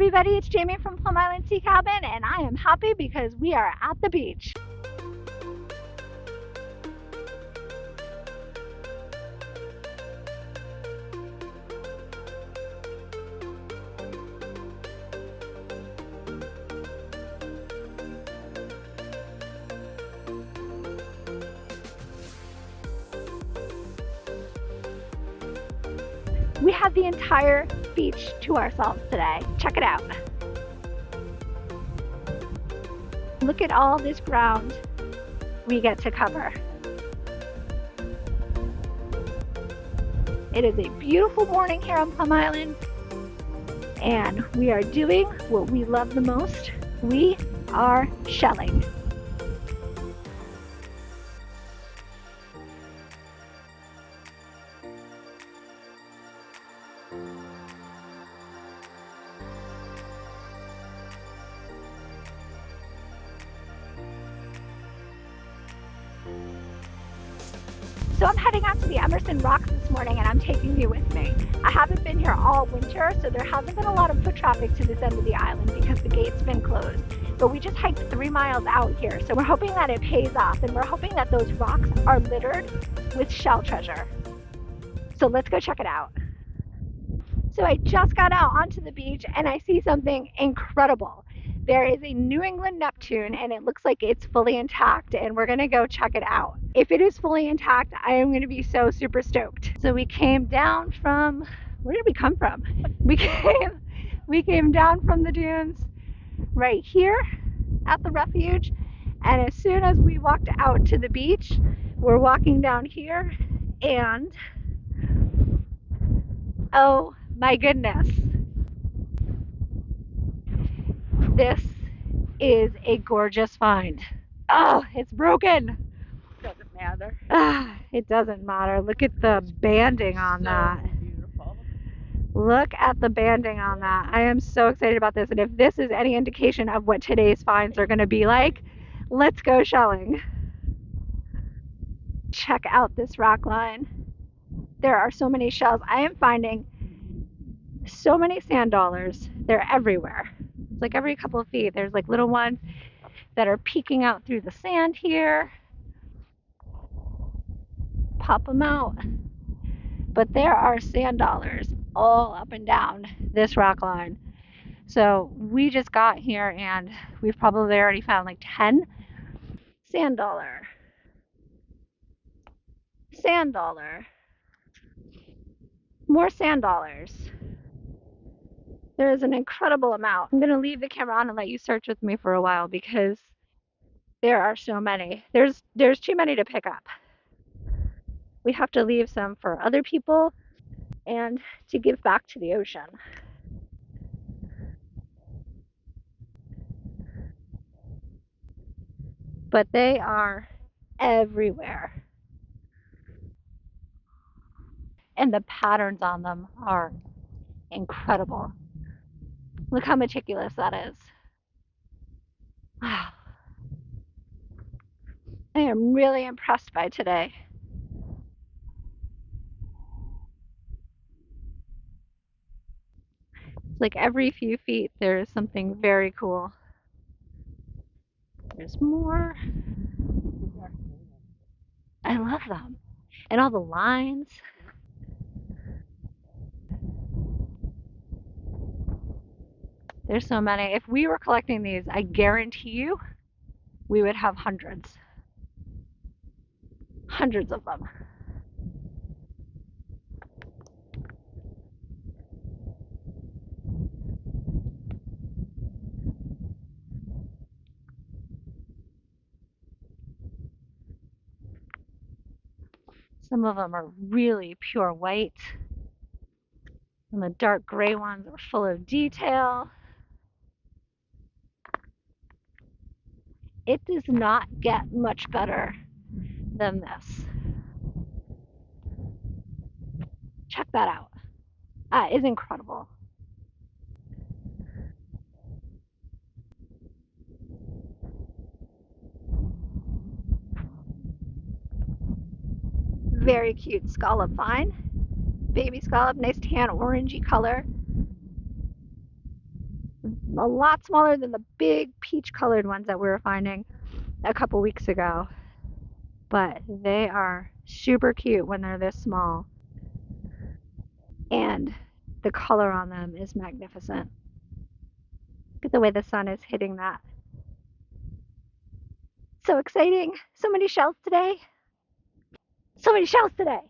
everybody, it's Jamie from Plum Island Sea Cabin, and I am happy because we are at the beach. We have the entire beach to ourselves today. Check it out. Look at all this ground we get to cover. It is a beautiful morning here on Plum Island, and we are doing what we love the most. We are shelling. So I'm heading out to the Emerson Rocks this morning, and I'm taking you with me. I haven't been here all winter, so there hasn't been a lot of foot traffic to this end of the island because the gate's been closed. But we just hiked 3 miles out here, so we're hoping that it pays off, and we're hoping that those rocks are littered with shell treasure. So let's go check it out. So I just got out onto the beach and I see something incredible. There is a New England Neptune and it looks like it's fully intact, and we're gonna go check it out. If it is fully intact, I am gonna be so super stoked. So we came down from, where did we come from? We came down from the dunes right here at the refuge, and as soon as we walked out to the beach, we're walking down here and oh my goodness. This is a gorgeous find. Oh, it's broken. Doesn't matter. It doesn't matter. Look at the banding on that. Beautiful. Look at the banding on that. I am so excited about this. And if this is any indication of what today's finds are going to be like, let's go shelling. Check out this rock line. There are so many shells. I am finding so many sand dollars. They're everywhere. It's like every couple of feet there's like little ones that are peeking out through the sand here. Pop them out. But there are sand dollars all up and down this rock line. So we just got here and we've probably already found like 10 sand dollar. Sand dollar. More sand dollars. There is an incredible amount. I'm going to leave the camera on and let you search with me for a while because there are so many. There's too many to pick up. We have to leave some for other people and to give back to the ocean. But they are everywhere. And the patterns on them are incredible. Look how meticulous that is. Wow. I am really impressed by today. It's like every few feet there is something very cool. There's more. I love them. And all the lines. There's so many. If we were collecting these, I guarantee you we would have hundreds. Hundreds of them. Some of them are really pure white. And the dark gray ones are full of detail. It does not get much better than this. Check that out. That is incredible. Very cute scallop find. Baby scallop, nice tan orangey color. A lot smaller than the big peach colored ones that we were finding a couple weeks ago. But they are super cute when they're this small. And the color on them is magnificent. Look at the way the sun is hitting that. So exciting. So many shells today. So many shells today.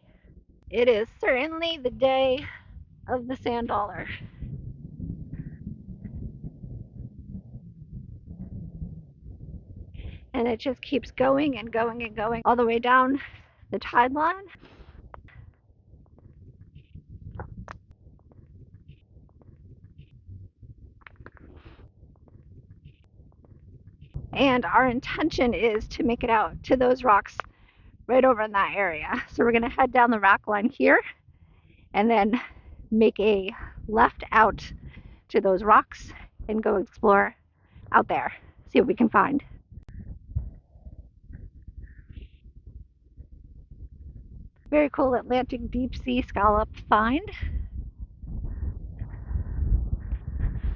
It is certainly the day of the sand dollar. And it just keeps going and going and going all the way down the tide line. And our intention is to make it out to those rocks right over in that area. So we're going to head down the rock line here and then make a left out to those rocks and go explore out there, see what we can find. Very cool Atlantic Deep Sea Scallop find.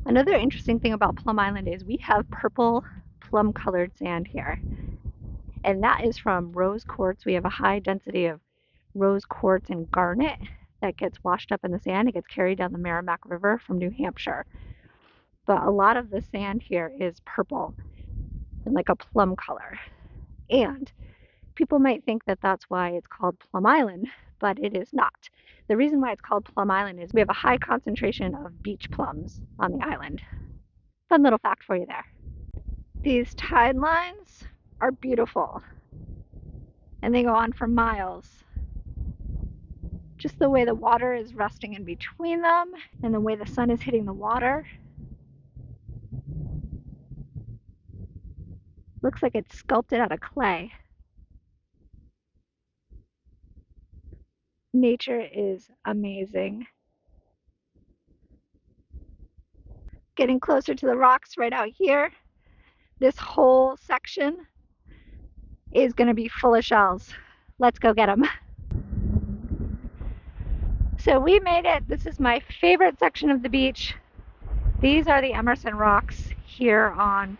Another interesting thing about Plum Island is we have purple plum colored sand here. And that is from rose quartz. We have a high density of rose quartz and garnet that gets washed up in the sand. It gets carried down the Merrimack River from New Hampshire. But a lot of the sand here is purple and like a plum color. And people might think that that's why it's called Plum Island, but it is not. The reason why it's called Plum Island is we have a high concentration of beach plums on the island. Fun little fact for you there. These tide lines are beautiful and they go on for miles. Just the way the water is resting in between them and the way the sun is hitting the water. Looks like it's sculpted out of clay. Nature is amazing. Getting closer to the rocks right out here. This whole section is going to be full of shells. Let's go get them. So we made it. This is my favorite section of the beach. These are the Emerson Rocks here on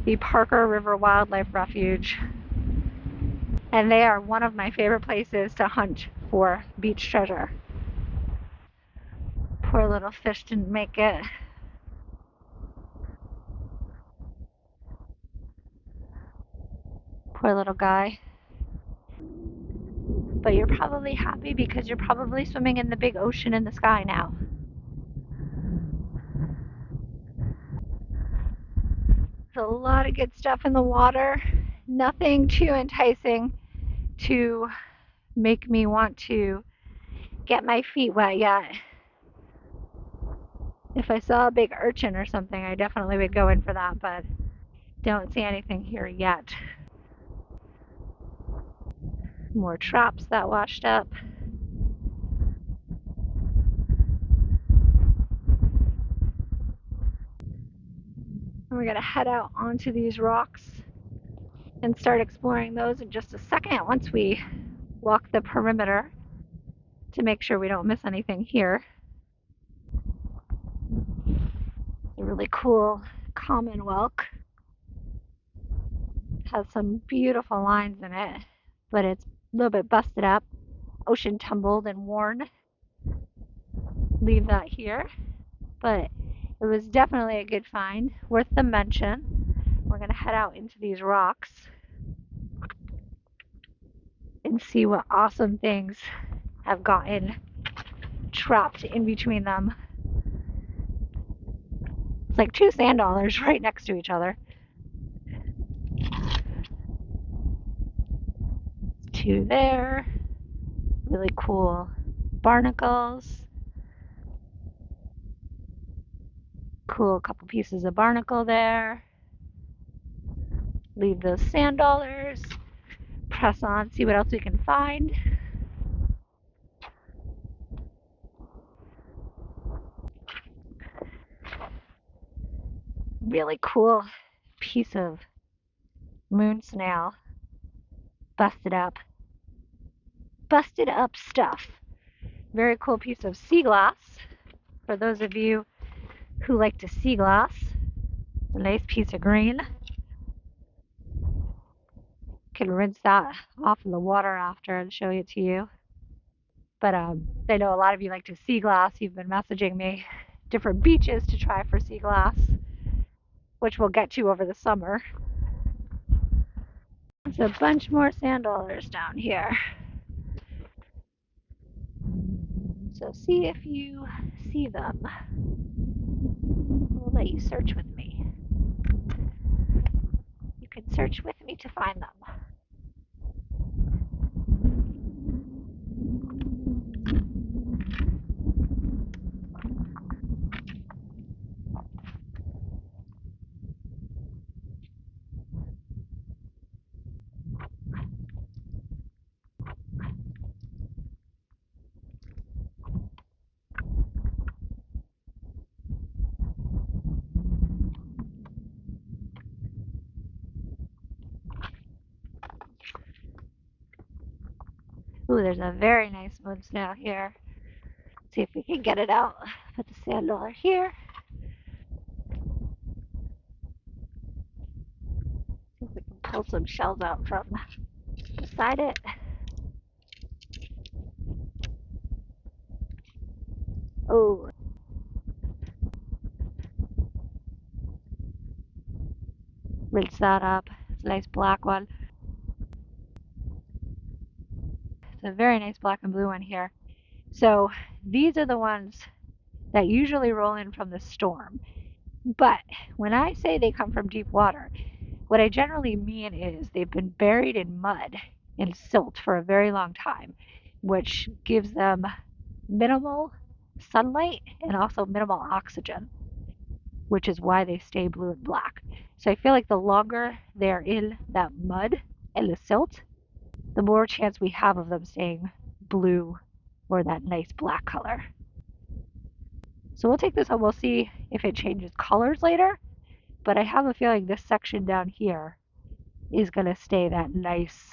the Parker River Wildlife Refuge. And they are one of my favorite places to hunt for beach treasure. Poor little fish didn't make it. Poor little guy. But you're probably happy because you're probably swimming in the big ocean in the sky now. There's a lot of good stuff in the water. Nothing too enticing to make me want to get my feet wet yet. If I saw a big urchin or something, I definitely would go in for that, but don't see anything here yet. More traps that washed up. And we're gonna head out onto these rocks and start exploring those in just a second once we walk the perimeter to make sure we don't miss anything here. A really cool common whelk. Has some beautiful lines in it, but it's a little bit busted up, ocean tumbled and worn. Leave that here, but it was definitely a good find, worth the mention. We're gonna head out into these rocks and see what awesome things have gotten trapped in between them. It's like two sand dollars right next to each other. Two there. Really cool barnacles. Cool couple pieces of barnacle there. Leave those sand dollars. Press on, see what else we can find. Really cool piece of moon snail. Busted up stuff. Very cool piece of sea glass. For those of you who like to sea glass. A nice piece of green. Can rinse that off in the water after and show it to you. But I know a lot of you like to sea glass. You've been messaging me different beaches to try for sea glass, which we'll get to over the summer. There's a bunch more sand dollars down here. So see if you see them. We'll let you search with me. You can search with me to find them. Ooh, there's a very nice moon snail here. See if we can get it out. Put the sand dollar here. See if we can pull some shells out from beside it. Oh, rinse that up. It's a nice black one. It's a very nice black and blue one here. So these are the ones that usually roll in from the storm. But when I say they come from deep water, what I generally mean is they've been buried in mud and silt for a very long time, which gives them minimal sunlight and also minimal oxygen, which is why they stay blue and black. So I feel like the longer they're in that mud and the silt, the more chance we have of them staying blue or that nice black color. So we'll take this and we'll see if it changes colors later, but I have a feeling this section down here is going to stay that nice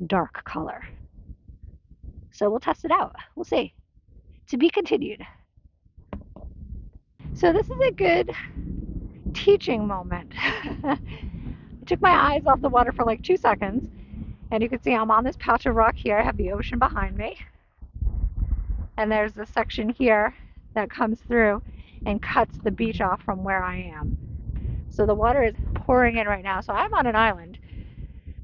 dark color. So we'll test it out. We'll see. To be continued. So this is a good teaching moment. I took my eyes off the water for like 2 seconds, and you can see I'm on this patch of rock here. I have the ocean behind me, and there's this section here that comes through and cuts the beach off from where I am. So the water is pouring in right now. So I'm on an island,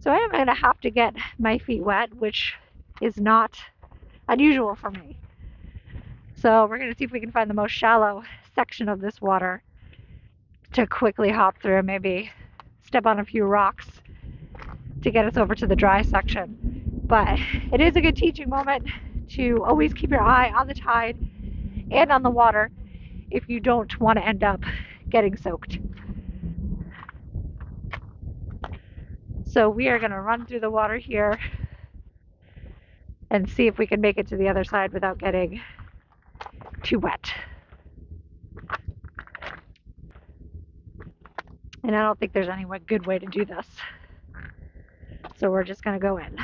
so I am going to have to get my feet wet, which is not unusual for me. So we're going to see if we can find the most shallow section of this water to quickly hop through, maybe step on a few rocks to get us over to the dry section. But it is a good teaching moment to always keep your eye on the tide and on the water if you don't want to end up getting soaked. So we are going to run through the water here and see if we can make it to the other side without getting too wet. And I don't think there's any good way to do this. So we're just going to go in.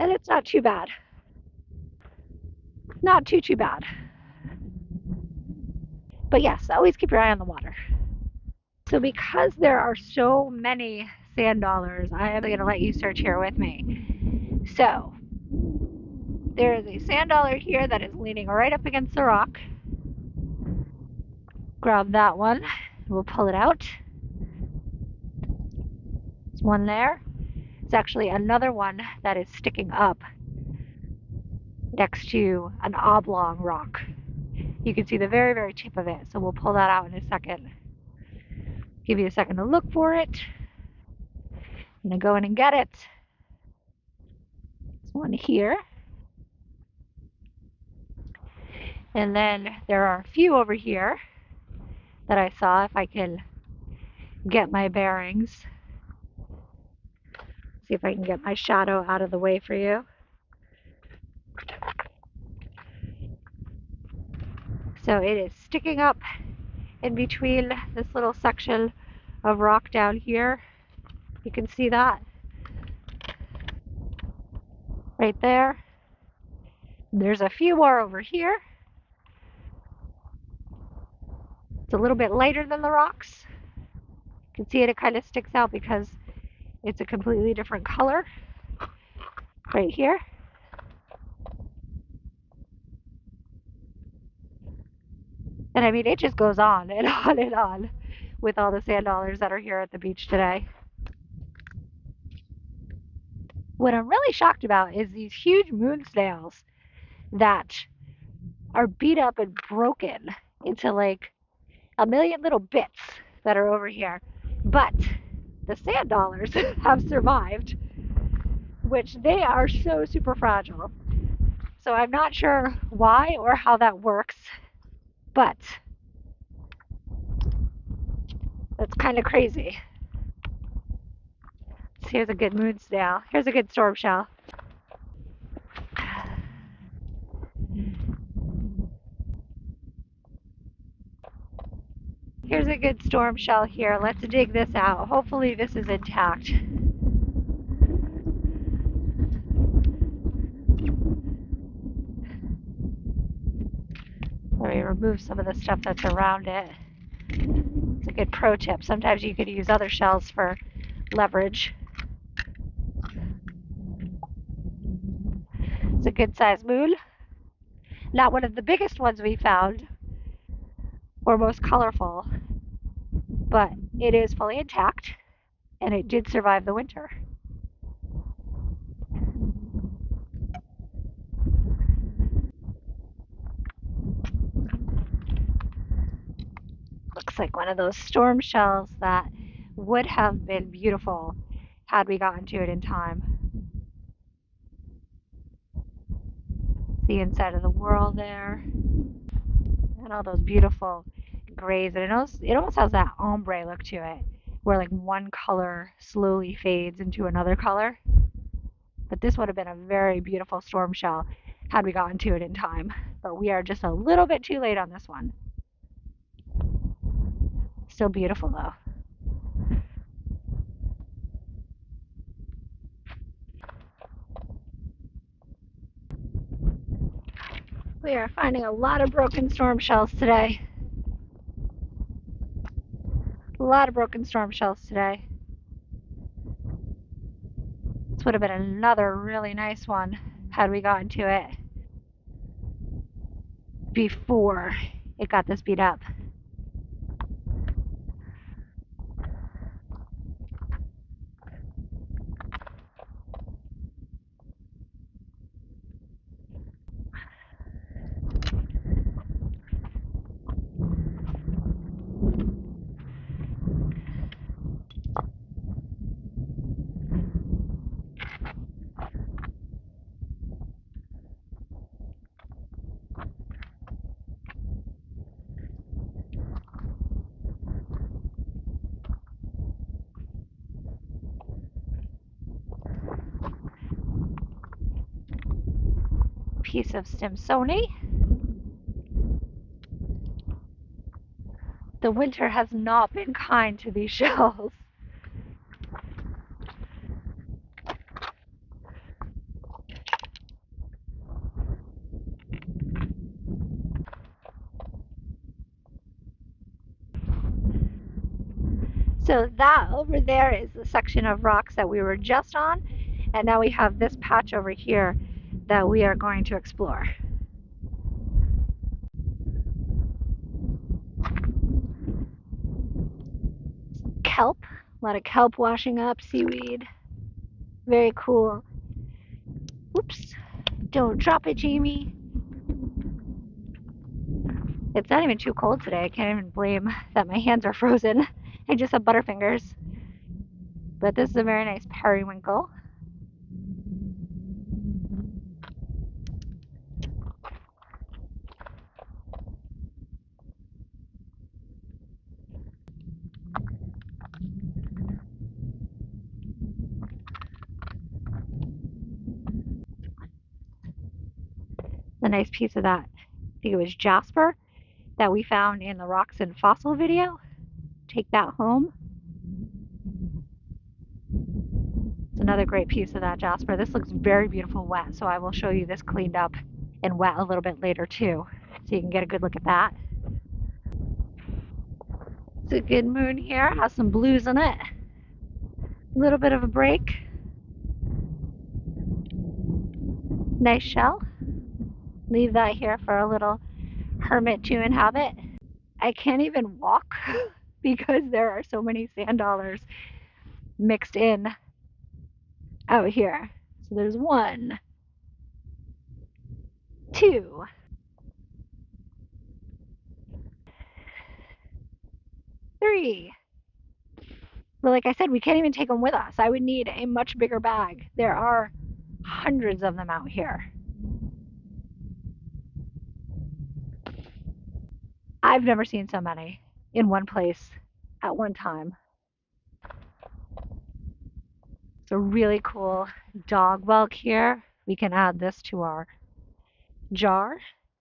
And it's not too bad. Not too bad. But yes, always keep your eye on the water. So because there are so many sand dollars, I am going to let you search here with me. So there is a sand dollar here that is leaning right up against the rock. Grab that one. We'll pull it out. There's one there. It's actually another one that is sticking up next to an oblong rock. You can see the very tip of it, so we'll pull that out in a second. Give you a second to look for it. I'm gonna go in and get it. There's one here. And then there are a few over here that I saw, if I can get my bearings. See if I can get my shadow out of the way for you. So it is sticking up in between this little section of rock down here. You can see that right there. There's a few more over here. It's a little bit lighter than the rocks. You can see it kind of sticks out because it's a completely different color right here. And I mean, it just goes on and on and on with all the sand dollars that are here at the beach today. What I'm really shocked about is these huge moon snails that are beat up and broken into like a million little bits that are over here. But the sand dollars have survived, which they are so super fragile. So I'm not sure why or how that works, but that's kind of crazy. So here's a good moon snail. Here's a good storm shell. Here's a good storm shell here. Let's dig this out. Hopefully this is intact. Let me remove some of the stuff that's around it. It's a good pro tip. Sometimes you could use other shells for leverage. It's a good sized moon. Not one of the biggest ones we found or most colorful, but it is fully intact and it did survive the winter. Looks like one of those storm shells that would have been beautiful had we gotten to it in time. The inside of the whirl there, and all those beautiful grays, and it almost has that ombre look to it, where like one color slowly fades into another color. But this would have been a very beautiful storm shell had we gotten to it in time. But we are just a little bit too late on this one. Still beautiful though. We are finding a lot of broken storm shells today. A lot of broken storm shells today. This would have been another really nice one had we gotten to it before it got this beat up. Piece of Stimsoni. The winter has not been kind to these shells. So that over there is the section of rocks that we were just on, and now we have this patch over here that we are going to explore. Kelp, a lot of kelp washing up, seaweed. Very cool. Oops, don't drop it, Jamie. It's not even too cold today. I can't even blame that my hands are frozen. I just have butterfingers. But this is a very nice periwinkle. A nice piece of that, I think it was jasper, that we found in the Rocks and Fossil video. Take that home. It's another great piece of that jasper. This looks very beautiful wet, so I will show you this cleaned up and wet a little bit later too. So you can get a good look at that. It's a good moon here, has some blues in it. A little bit of a break. Nice shell. Leave that here for a little hermit to inhabit. I can't even walk because there are so many sand dollars mixed in out here. So there's 1, 2, 3. But like I said, we can't even take them with us. I would need a much bigger bag. There are hundreds of them out here. I've never seen so many in one place at one time. It's a really cool dog whelk here. We can add this to our jar,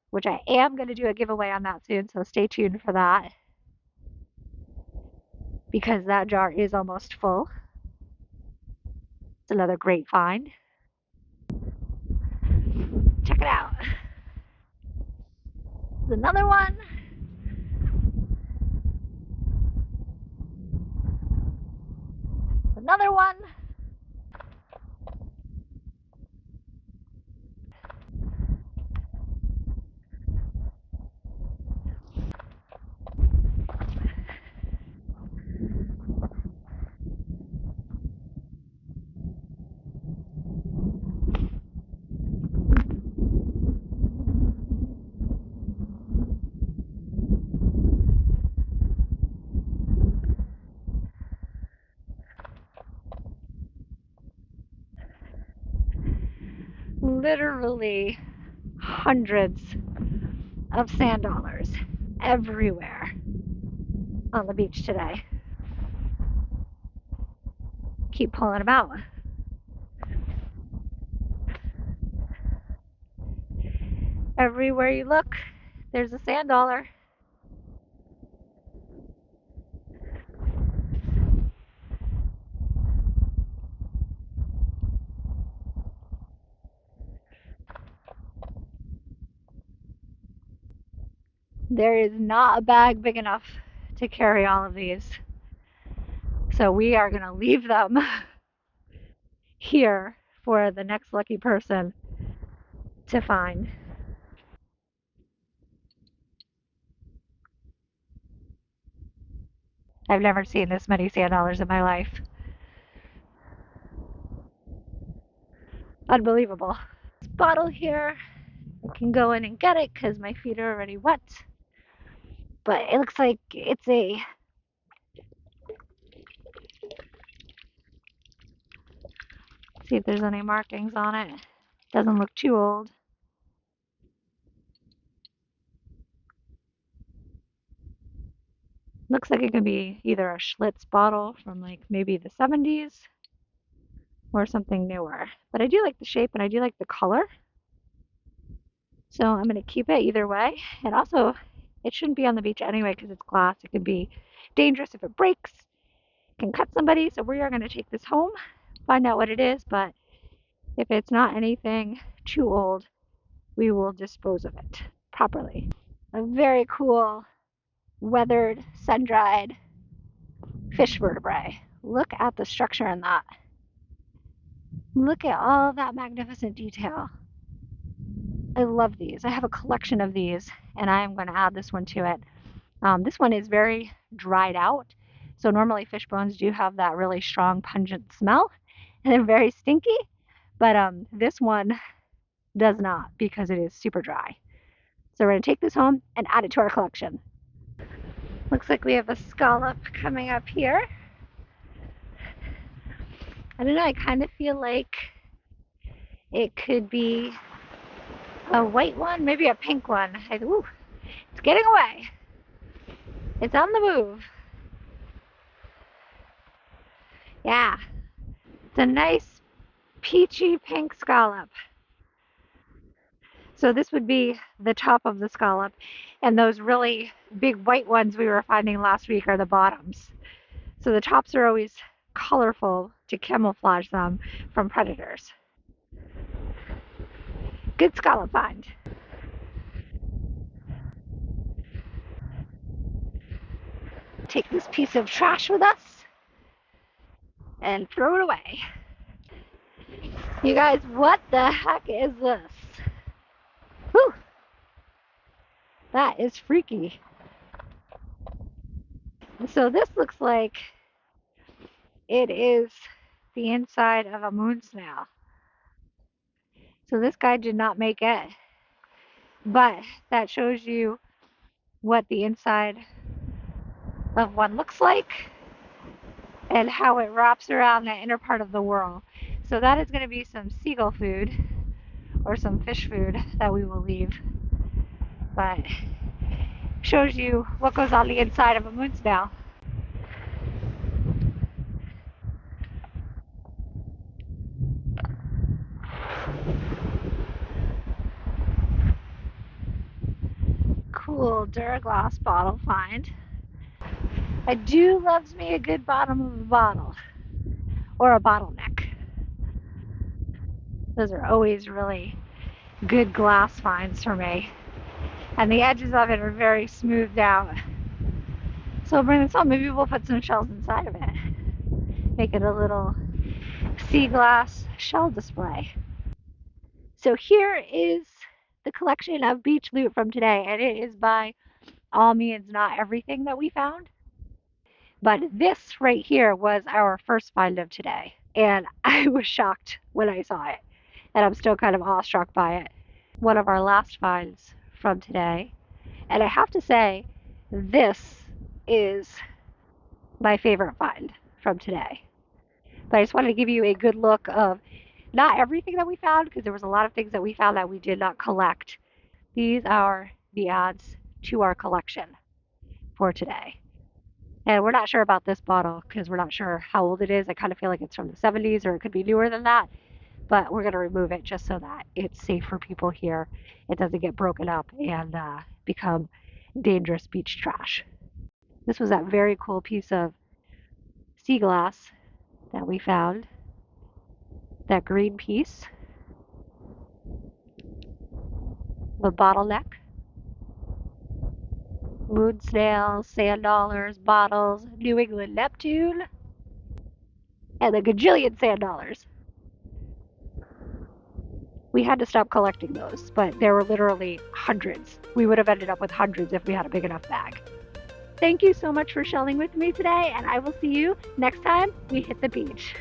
which I am going to do a giveaway on that soon, so stay tuned for that because that jar is almost full. It's another great find. Check it out. There's another one. Another one. Literally hundreds of sand dollars everywhere on the beach today. Keep pulling them out. Everywhere you look, there's a sand dollar. There is not a bag big enough to carry all of these. So we are going to leave them here for the next lucky person to find. I've never seen this many sand dollars in my life. Unbelievable. This bottle here, I can go in and get it because my feet are already wet. But it looks like it's a see if there's any markings on it. Doesn't look too old. Looks like it could be either a Schlitz bottle from like maybe the 70s or something newer. But I do like the shape and I do like the color. So I'm going to keep it either way. And also, it shouldn't be on the beach anyway because it's glass. It can be dangerous if it breaks. It can cut somebody. So we are going to take this home, find out what it is. But if it's not anything too old, we will dispose of it properly. A very cool, weathered, sun-dried fish vertebrae. Look at the structure in that. Look at all that magnificent detail. I love these. I have a collection of these, and I am going to add this one to it. This one is very dried out. So normally fish bones do have that really strong, pungent smell, and they're very stinky. But this one does not because it is super dry. So we're going to take this home and add it to our collection. Looks like we have a scallop coming up here. I don't know, I kind of feel like it could be a white one, maybe a pink one. Ooh, it's getting away. It's on the move. Yeah, it's a nice peachy pink scallop. So this would be the top of the scallop, and those really big white ones we were finding last week are the bottoms. So the tops are always colorful to camouflage them from predators. Good scallop find. take this piece of trash with us and throw it away. You guys, what the heck is this? Whew. That is freaky. So this looks like it is the inside of a moon snail. So this guy did not make it, but that shows you what the inside of one looks like and how it wraps around the inner part of the whorl. So that is going to be some seagull food or some fish food that we will leave, but shows you what goes on the inside of a moon snail. Cool Duraglass bottle find. I do loves me a good bottom of a bottle or a bottleneck. Those are always really good glass finds for me, and the edges of it are very smoothed out. So I'll bring this home. Maybe we'll put some shells inside of it, make it a little sea glass shell display. So here is the collection of beach loot from today, and it is by all means not everything that we found, but this right here was our first find of today, and I was shocked when I saw it, and I'm still kind of awestruck by it. One of our last finds from today, and I have to say this is my favorite find from today. But I just wanted to give you a good look of not everything that we found, because there was a lot of things that we found that we did not collect. These are the adds to our collection for today. And we're not sure about this bottle because we're not sure how old it is. I kind of feel like it's from the 70s, or it could be newer than that. But we're going to remove it just so that it's safe for people here. It doesn't get broken up and become dangerous beach trash. This was that very cool piece of sea glass that we found. That green piece. The bottleneck. Moon snails, sand dollars, bottles, New England Neptune, and a gajillion sand dollars. We had to stop collecting those, but there were literally hundreds. We would have ended up with hundreds if we had a big enough bag. Thank you so much for shelling with me today, and I will see you next time we hit the beach.